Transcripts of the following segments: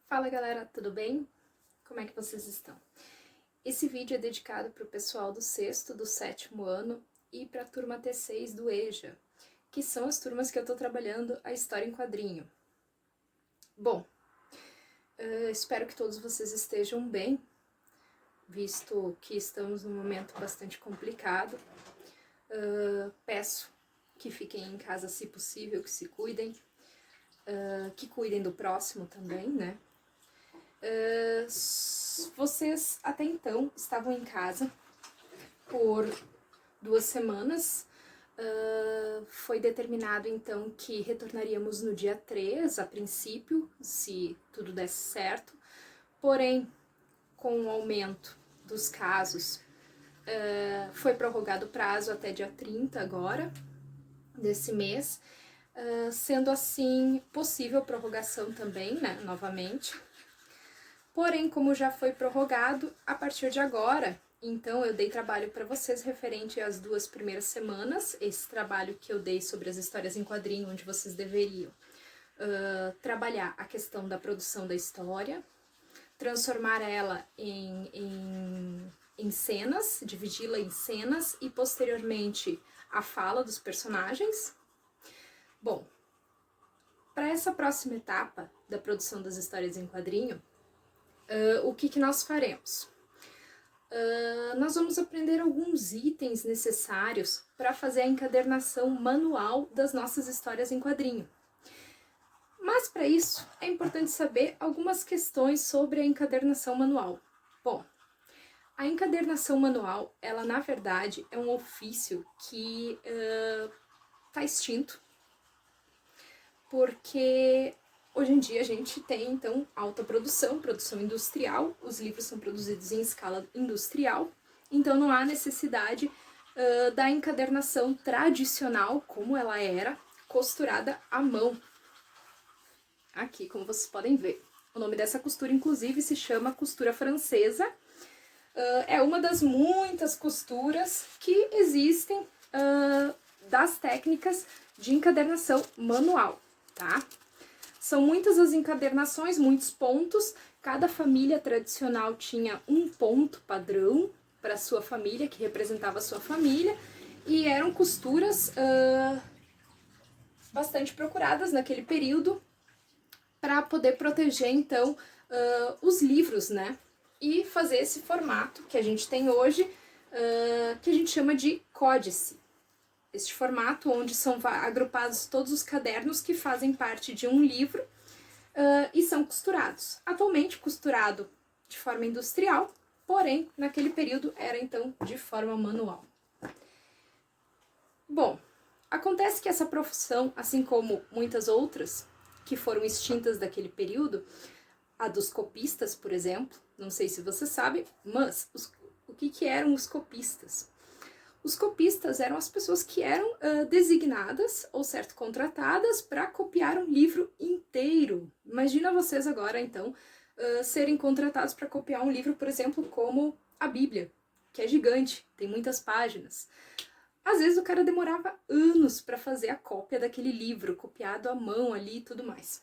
Fala galera, tudo bem? Como é que vocês estão? Esse vídeo é dedicado para o pessoal do sexto, do sétimo ano e para a turma T6 do EJA, que são as turmas que eu estou trabalhando a história em quadrinho. Bom, espero que todos vocês estejam bem, visto que estamos num momento bastante complicado. Peço que fiquem em casa se possível, que se cuidem, que cuidem do próximo também, né? Vocês até então estavam em casa por 2 semanas. Foi determinado então que retornaríamos no dia 3, a princípio, se tudo desse certo. Porém, com o aumento dos casos, foi prorrogado o prazo até dia 30 agora, desse mês, sendo assim possível prorrogação também, né, novamente. Porém, como já foi prorrogado, a partir de agora, então eu dei trabalho para vocês referente às 2 primeiras semanas, esse trabalho que eu dei sobre as histórias em quadrinho, onde vocês deveriam trabalhar a questão da produção da história, transformar ela em cenas, dividi-la em cenas e posteriormente a fala dos personagens. Bom, para essa próxima etapa da produção das histórias em quadrinho, o que nós faremos? Nós vamos aprender alguns itens necessários para fazer a encadernação manual das nossas histórias em quadrinho. Mas para isso é importante saber algumas questões sobre a encadernação manual. Bom, a encadernação manual, ela na verdade é um ofício que está extinto, porque hoje em dia a gente tem, então, alta produção industrial, os livros são produzidos em escala industrial, então não há necessidade da encadernação tradicional, como ela era, costurada à mão. Aqui, como vocês podem ver. O nome dessa costura, inclusive, se chama costura francesa. É uma das muitas costuras que existem das técnicas de encadernação manual, tá? São muitas as encadernações, muitos pontos. Cada família tradicional tinha um ponto padrão para sua família, que representava a sua família. E eram costuras bastante procuradas naquele período para poder proteger, então, os livros, né? E fazer esse formato que a gente tem hoje, que a gente chama de códice. Este formato onde são agrupados todos os cadernos que fazem parte de um livro e são costurados. Atualmente costurado de forma industrial, porém naquele período era então de forma manual. Bom, acontece que essa profissão, assim como muitas outras que foram extintas daquele período, a dos copistas, por exemplo, não sei se você sabe, mas o que eram os copistas? Os copistas eram as pessoas que eram designadas, ou certo, contratadas para copiar um livro inteiro. Imagina vocês agora, então, serem contratados para copiar um livro, por exemplo, como a Bíblia, que é gigante, tem muitas páginas. Às vezes o cara demorava anos para fazer a cópia daquele livro, copiado à mão ali e tudo mais.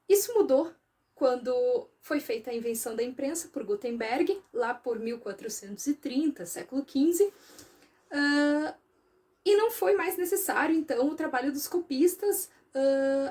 Isso mudou quando foi feita a invenção da imprensa por Gutenberg, lá por 1430, século XV, e não foi mais necessário, então, o trabalho dos copistas.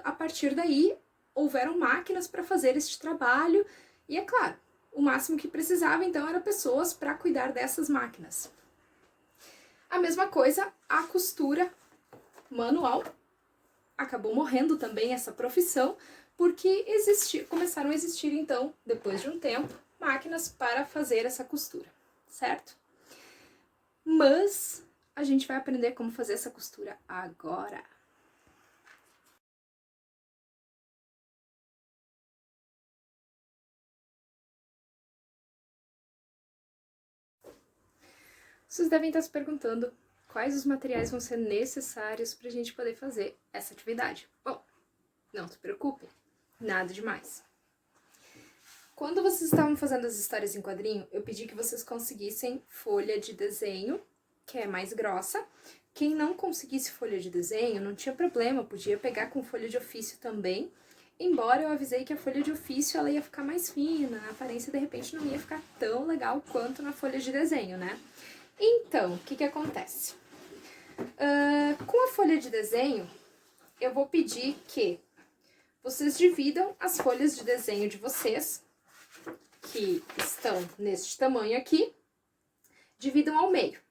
A partir daí, houveram máquinas para fazer este trabalho, e é claro, o máximo que precisava, então, era pessoas para cuidar dessas máquinas. A mesma coisa, a costura manual. Acabou morrendo também essa profissão, porque começaram a existir, então, depois de um tempo, máquinas para fazer essa costura, certo? Mas a gente vai aprender como fazer essa costura agora. Vocês devem estar se perguntando quais os materiais vão ser necessários para a gente poder fazer essa atividade. Bom, não se preocupem, nada demais. Quando vocês estavam fazendo as histórias em quadrinho, eu pedi que vocês conseguissem folha de desenho, que é mais grossa. Quem não conseguisse folha de desenho, não tinha problema, podia pegar com folha de ofício também embora eu avisei que a folha de ofício ela ia ficar mais fina, a aparência de repente não ia ficar tão legal quanto na folha de desenho, né? Então, o que acontece? Com a folha de desenho, eu vou pedir que vocês dividam as folhas de desenho de vocês, que estão neste tamanho aqui, dividam ao meio.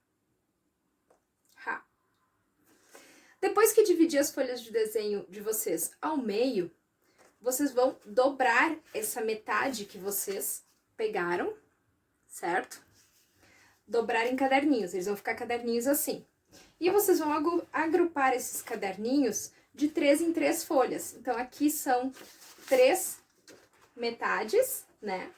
Depois que dividir as folhas de desenho de vocês ao meio, vocês vão dobrar essa metade que vocês pegaram, certo? Dobrar em caderninhos, eles vão ficar caderninhos assim. E vocês vão agrupar esses caderninhos de 3 em 3 folhas. Então, aqui são 3 metades, né?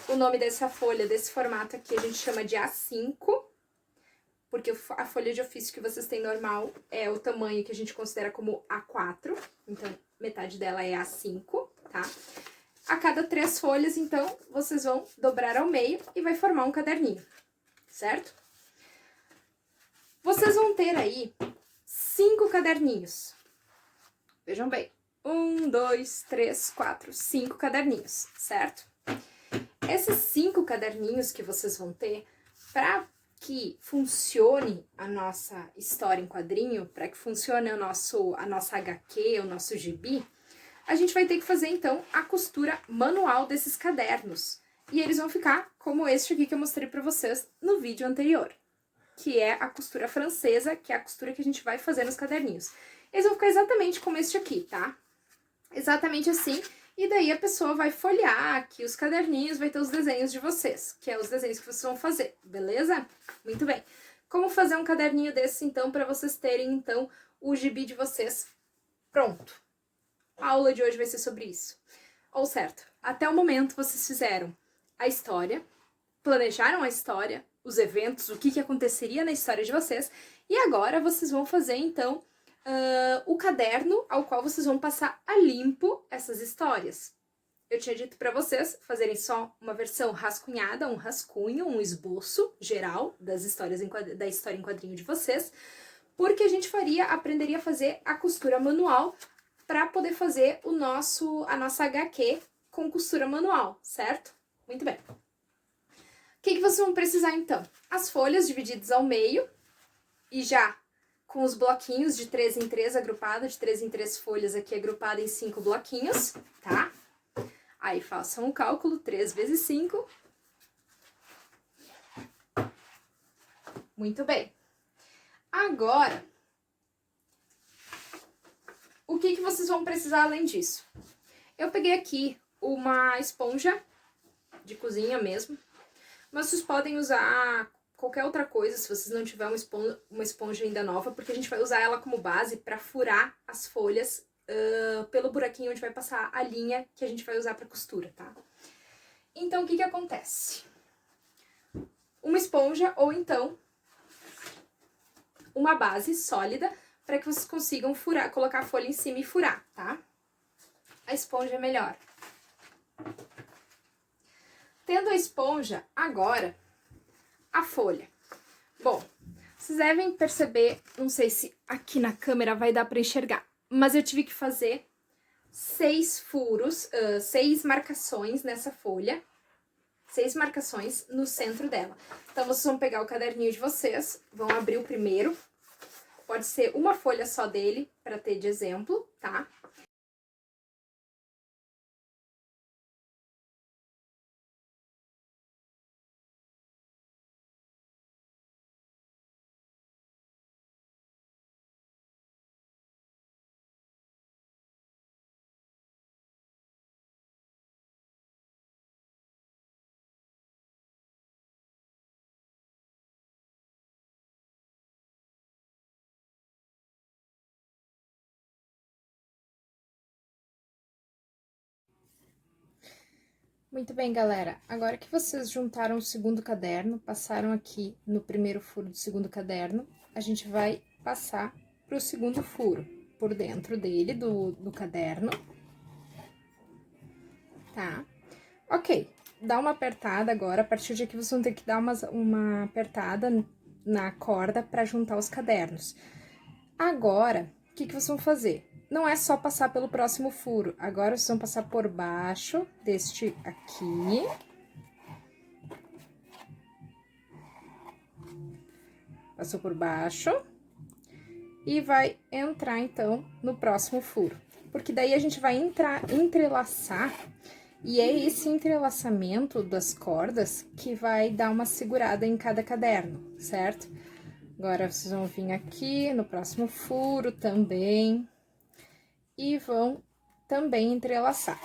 O nome dessa folha, desse formato aqui, a gente chama de A5, porque a folha de ofício que vocês têm normal é o tamanho que a gente considera como A4, então metade dela é A5, tá? A cada 3 folhas, então, vocês vão dobrar ao meio e vai formar um caderninho, certo? Vocês vão ter aí 5 caderninhos. Vejam bem, 1, 2, 3, 4, 5 caderninhos, certo? Esses 5 caderninhos que vocês vão ter, para que funcione a nossa história em quadrinho, para que funcione a nossa HQ, o nosso gibi, a gente vai ter que fazer, então, a costura manual desses cadernos. E eles vão ficar como este aqui que eu mostrei para vocês no vídeo anterior, que é a costura francesa, que é a costura que a gente vai fazer nos caderninhos. Eles vão ficar exatamente como este aqui, tá? Exatamente assim. E daí a pessoa vai folhear aqui os caderninhos, vai ter os desenhos de vocês, que é os desenhos que vocês vão fazer, beleza? Muito bem. Como fazer um caderninho desse, então, para vocês terem, então, o gibi de vocês pronto? A aula de hoje vai ser sobre isso. Ou certo, até o momento vocês fizeram a história, planejaram a história, os eventos, o que aconteceria na história de vocês, e agora vocês vão fazer, então, o caderno ao qual vocês vão passar a limpo essas histórias. Eu tinha dito para vocês fazerem só uma versão rascunhada, um rascunho, um esboço geral das histórias da história em quadrinho de vocês, porque a gente aprenderia a fazer a costura manual para poder fazer a nossa HQ com costura manual, certo? Muito bem. O que vocês vão precisar, então? As folhas divididas ao meio e já com os bloquinhos de 3 em 3 agrupado, de 3 em 3 folhas aqui agrupada em 5 bloquinhos, tá? Aí façam o cálculo, 3 vezes 5. Muito bem. Agora, o que vocês vão precisar além disso? Eu peguei aqui uma esponja de cozinha mesmo, mas vocês podem usar qualquer outra coisa, se vocês não tiverem uma esponja ainda nova, porque a gente vai usar ela como base para furar as folhas pelo buraquinho onde vai passar a linha que a gente vai usar para costura, tá? Então, o que acontece? Uma esponja ou então uma base sólida para que vocês consigam furar, colocar a folha em cima e furar, tá? A esponja é melhor. Tendo a esponja, agora, a folha. Bom, vocês devem perceber, não sei se aqui na câmera vai dar para enxergar, mas eu tive que fazer 6 furos, 6 marcações nessa folha, 6 marcações no centro dela. Então, vocês vão pegar o caderninho de vocês, vão abrir o primeiro, pode ser uma folha só dele, para ter de exemplo, tá? Muito bem, galera. Agora que vocês juntaram o segundo caderno, passaram aqui no primeiro furo do segundo caderno, a gente vai passar para o segundo furo, por dentro dele, do caderno. Tá? Ok. Dá uma apertada agora, a partir de aqui vocês vão ter que dar uma apertada na corda para juntar os cadernos. Agora, o que vocês vão fazer? não é só passar pelo próximo furo. Agora, vocês vão passar por baixo deste aqui. Passou por baixo. E vai entrar, então, no próximo furo. Porque daí a gente vai entrelaçar, e é esse entrelaçamento das cordas que vai dar uma segurada em cada caderno, certo? Agora, vocês vão vir aqui no próximo furo também, e vão também entrelaçar.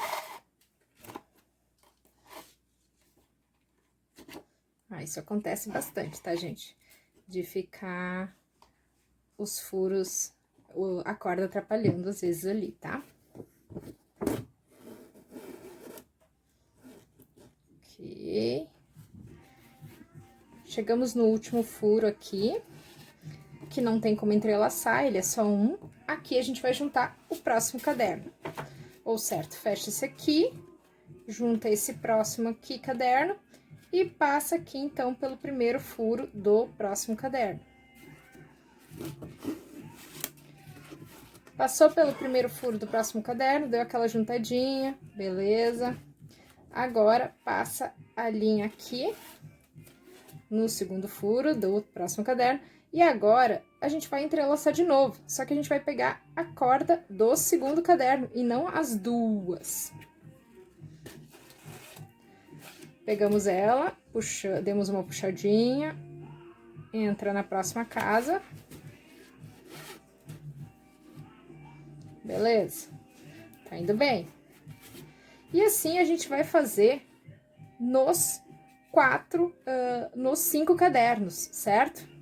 Isso acontece bastante, tá, gente? De ficar os furos, a corda atrapalhando às vezes ali, tá? Ok. Chegamos no último furo aqui, que não tem como entrelaçar, ele é só um. Aqui a gente vai juntar o próximo caderno. Ou certo, fecha esse aqui, junta esse próximo aqui caderno e passa aqui, então, pelo primeiro furo do próximo caderno. Passou pelo primeiro furo do próximo caderno, deu aquela juntadinha, beleza. Agora, passa a linha aqui, no segundo furo do próximo caderno. E agora, a gente vai entrelaçar de novo, só que a gente vai pegar a corda do segundo caderno e não as duas. Pegamos ela, demos uma puxadinha, entra na próxima casa. Beleza? Tá indo bem. E assim a gente vai fazer nos 5 cadernos, certo?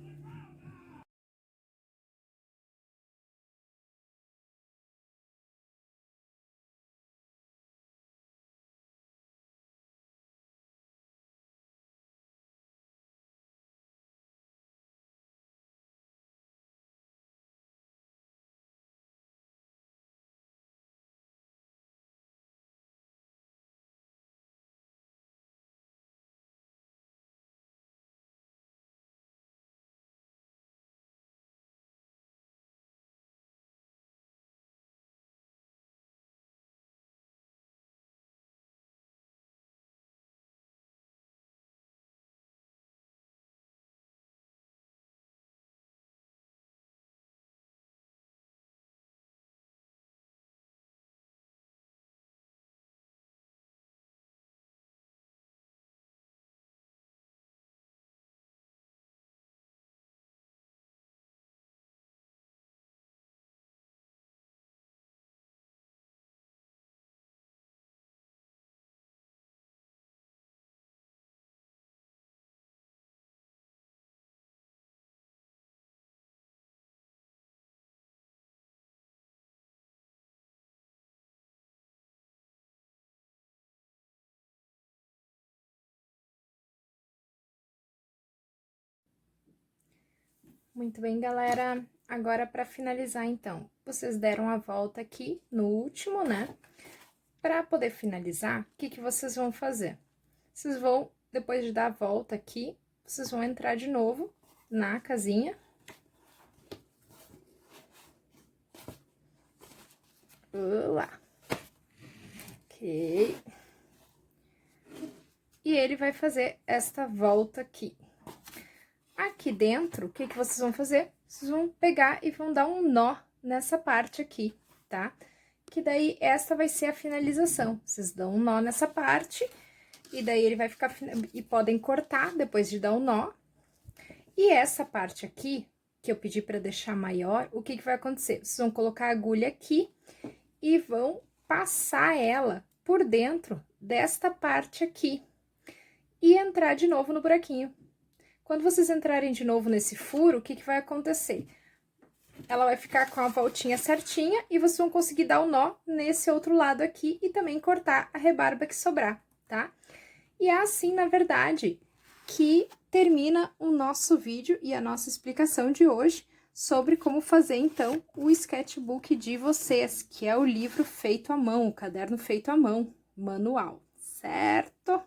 Muito bem, galera. Agora, para finalizar, então, vocês deram a volta aqui no último, né? Para poder finalizar, o que vocês vão fazer? Vocês vão, depois de dar a volta aqui, vocês vão entrar de novo na casinha. Lá. Ok. E ele vai fazer esta volta aqui. Aqui dentro, o que vocês vão fazer? Vocês vão pegar e vão dar um nó nessa parte aqui, tá? Que daí, essa vai ser a finalização. Vocês dão um nó nessa parte, e daí ele vai ficar... E podem cortar depois de dar um nó. E essa parte aqui, que eu pedi pra deixar maior, o que vai acontecer? Vocês vão colocar a agulha aqui e vão passar ela por dentro desta parte aqui. E entrar de novo no buraquinho. Quando vocês entrarem de novo nesse furo, o que vai acontecer? Ela vai ficar com a voltinha certinha e vocês vão conseguir dar o nó nesse outro lado aqui e também cortar a rebarba que sobrar, tá? E é assim, na verdade, que termina o nosso vídeo e a nossa explicação de hoje sobre como fazer, então, o sketchbook de vocês, que é o livro feito à mão, o caderno feito à mão, manual, certo?